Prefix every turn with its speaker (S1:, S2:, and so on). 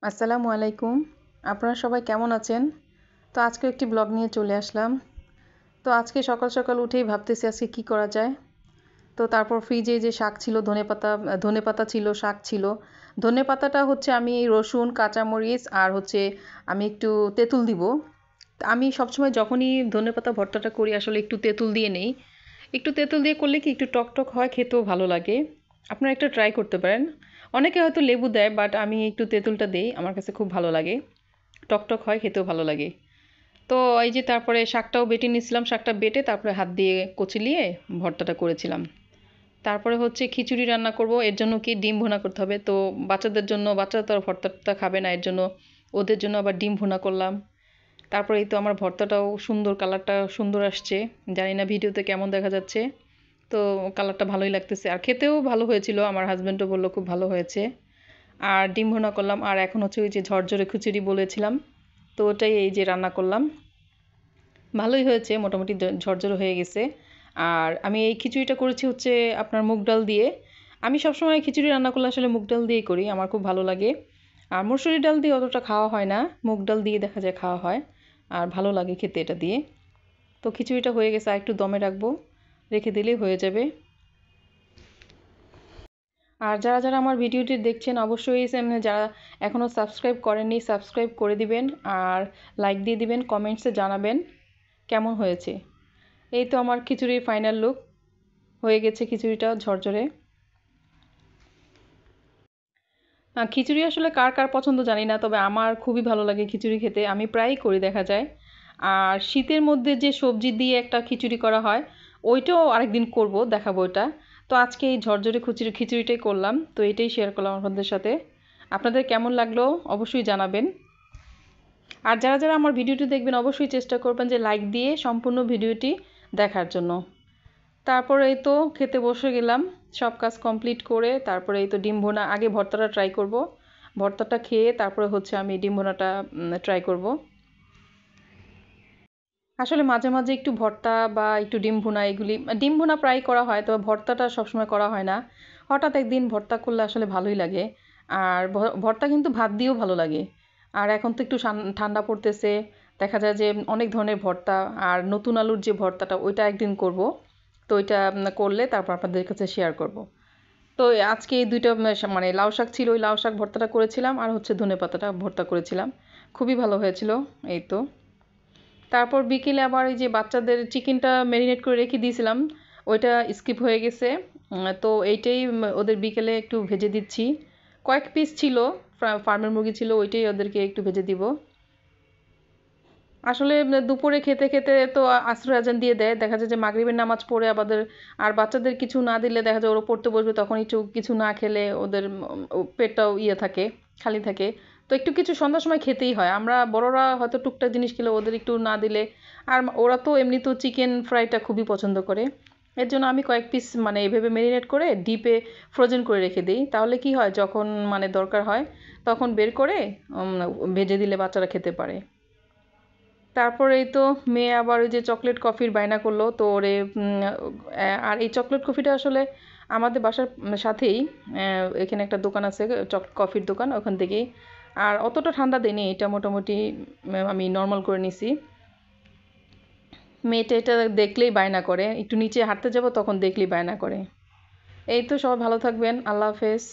S1: আসসালামু আলাইকুম। আপনারা সবাই কেমন আছেন? তো আজকে একটি ব্লগ নিয়ে চলে আসলাম। তো আজকে সকাল সকাল উঠেই ভাবতেছি আজকে কি করা যায়। তো তারপর ফ্রিজে যে শাক ছিল ধনেপাতা ছিল, শাক ছিল। ধনেপাতাটা হচ্ছে আমি রসুন, কাঁচামরিচ আর হচ্ছে আমি একটু তেঁতুল দিব। আমি সবসময় যখনই ধনেপাতা ভর্তাটা করি আসলে একটু তেঁতুল দিয়ে নেই। একটু তেঁতুল দিয়ে করলে কি একটু টকটক হয়, খেতেও ভালো লাগে। আপনারা একটা ট্রাই করতে পারেন। অনেকে হয়তো লেবু দেয়, বাট আমি একটু তেঁতুলটা দেই, আমার কাছে খুব ভালো লাগে। টকটক হয়, খেতেও ভালো লাগে। তো এই যে তারপরে শাকটাও বেটে নিয়েছিলাম, শাকটা বেটে তারপরে হাত দিয়ে কচলিয়ে ভর্তাটা করেছিলাম। তারপরে হচ্ছে খিচুড়ি রান্না করব, এর জন্য কি ডিম ভুনা করতে হবে। তো বাচ্চাদের জন্য, বাচ্চারা তো আর ভর্তাটা খাবে না, এর জন্য ওদের জন্য আবার ডিম ভুনা করলাম। তারপরে এই তো আমার ভর্তাটাও সুন্দর, কালারটা সুন্দর আসছে। জানি না ভিডিওতে কেমন দেখা যাচ্ছে। তো কালারটা ভালোই লাগতেছে আর খেতেও ভালো হয়েছিল, আমার হাজব্যান্ডও বললো খুব ভালো হয়েছে। আর ডিম ভুনা করলাম, আর এখন হচ্ছে ওই যে ঝরঝরে খিচুড়ি বলেছিলাম, তো ওটাই এই যে রান্না করলাম। ভালোই হয়েছে, মোটামুটি ঝরঝরে হয়ে গেছে। আর আমি এই খিচুড়িটা করেছি হচ্ছে আপনার মুগ ডাল দিয়ে। আমি সবসময় খিচুড়ি রান্না করলে আসলে মুগ ডাল দিয়েই করি, আমার খুব ভালো লাগে। আর মসুরি ডাল দিয়ে অতটা খাওয়া হয় না, মুগ ডাল দিয়ে দেখা যায় খাওয়া হয়। আর ভালো লাগে খেতে এটা দিয়ে। তো খিচুড়িটা হয়ে গেছে, আর একটু দমে রাখবো, রেখে দিলেই হয়ে যাবে। আর যারা যারা আমার ভিডিওটি দেখছেন অবশ্যই যারা এখনও সাবস্ক্রাইব করেননি সাবস্ক্রাইব করে দিবেন, আর লাইক দিয়ে দিবেন, কমেন্টসে জানাবেন কেমন হয়েছে। এই তো আমার খিচুড়ির ফাইনাল লুক হয়ে গেছে, খিচুড়িটা ঝরঝরে। খিচুড়ি আসলে কার কার পছন্দ জানি না, তবে আমার খুবই ভালো লাগে খিচুড়ি খেতে, আমি প্রায়ই করি দেখা যায়। আর শীতের মধ্যে যে সবজি দিয়ে একটা খিচুড়ি করা হয়, ওইটাও আরেকদিন করব, দেখাবো ওটা। তো আজকে এই ঝরঝরে খিচুড়িটাই করলাম, তো এটাই শেয়ার করলাম আপনাদের সাথে। আপনাদের কেমন লাগলো অবশ্যই জানাবেন। আর যারা যারা আমার ভিডিওটি দেখবেন অবশ্যই চেষ্টা করবেন যে লাইক দিয়ে সম্পূর্ণ ভিডিওটি দেখার জন্য। তারপরে এই তো খেতে বসে গেলাম, সব কাজ কমপ্লিট করে। তারপরে এই তো ডিম ভুনা, আগে ভর্তাটা ট্রাই করব। ভর্তাটা খেয়ে তারপরে হচ্ছে আমি ডিম ভুনাটা ট্রাই করব। আসলে মাঝে মাঝে একটু ভর্তা বা একটু ডিম ভুনা, এগুলি ডিম ভুনা প্রায় করা হয়, তবে ভর্তাটা সবসময় করা হয় না। হঠাৎ একদিন ভর্তা করলে আসলে ভালোই লাগে। আর ভর্তা কিন্তু ভাত দিয়েও ভালো লাগে। আর এখন তো একটু ঠান্ডা পড়তেছে, দেখা যায় যে অনেক ধরনের ভর্তা। আর নতুন আলুর যে ভর্তাটা, ওইটা একদিন করব। তো ওইটা করলে তারপর আপনাদের কাছে শেয়ার করব। তো আজকে এই দুইটা মানে লাউ শাক ছিল, ওই লাউ শাক ভর্তাটা করেছিলাম, আর হচ্ছে ধনেপাতাটা ভর্তা করেছিলাম। খুবই ভালো হয়েছিল। এই তো তারপর বিকেলে আবার এই যে বাচ্চাদের চিকেনটা ম্যারিনেট করে রেখে দিয়েছিলাম, ওইটা স্কিপ হয়ে গেছে। তো এইটাই ওদের বিকেলে একটু ভেজে দিচ্ছি। কয়েক পিস ছিল, ফার্মের মুরগি ছিল, ওইটাই ওদেরকে একটু ভেজে দিব। আসলে দুপুরে খেতে খেতে তো আসর আজান দিয়ে দেয়, দেখা যায় যে মাগরিবের নামাজ পড়ে আমাদের। আর বাচ্চাদের কিছু না দিলে দেখা যায় ওরা পড়তে বসবে, তখন একটু কিছু না খেলে ওদের পেটটাও ইয়ে থাকে, খালি থাকে। তো একটু কিছু সন্ধ্যার সময় খেতেই হয়, আমরা বড়রা হয়তো টুকটাক জিনিস খেলে ওদের একটু না দিলে। আর ওরা তো এমনিতেও চিকেন ফ্রাইটা খুবই পছন্দ করে। এর জন্য আমি কয়েক পিস মানে এভাবে ম্যারিনেট করে ডিপে ফ্রোজেন করে রেখে দিই, তাহলে কি হয় যখন মানে দরকার হয় তখন বের করে ভেজে দিলে বাচ্চারা খেতে পারে। তারপর এই তো মেয়ে আবার ওই যে চকলেট কফির বায়না করলো, তো ওরে আর এই চকলেট কফিটা আসলে আমাদের বাসার সাথেই এখানে একটা দোকান আছে, কফির দোকান, ওখান থেকেই। আর অতটা ঠান্ডা দেয়নি এটা, মোটামুটি আমি নর্মাল করে নিছি। মেয়েটা এটা দেখলেই বায়না করে, একটু নিচে হাঁটতে যাব তখন দেখলেই বায়না করে। এই তো সবাই ভালো থাকবেন, আল্লাহ হাফেজ।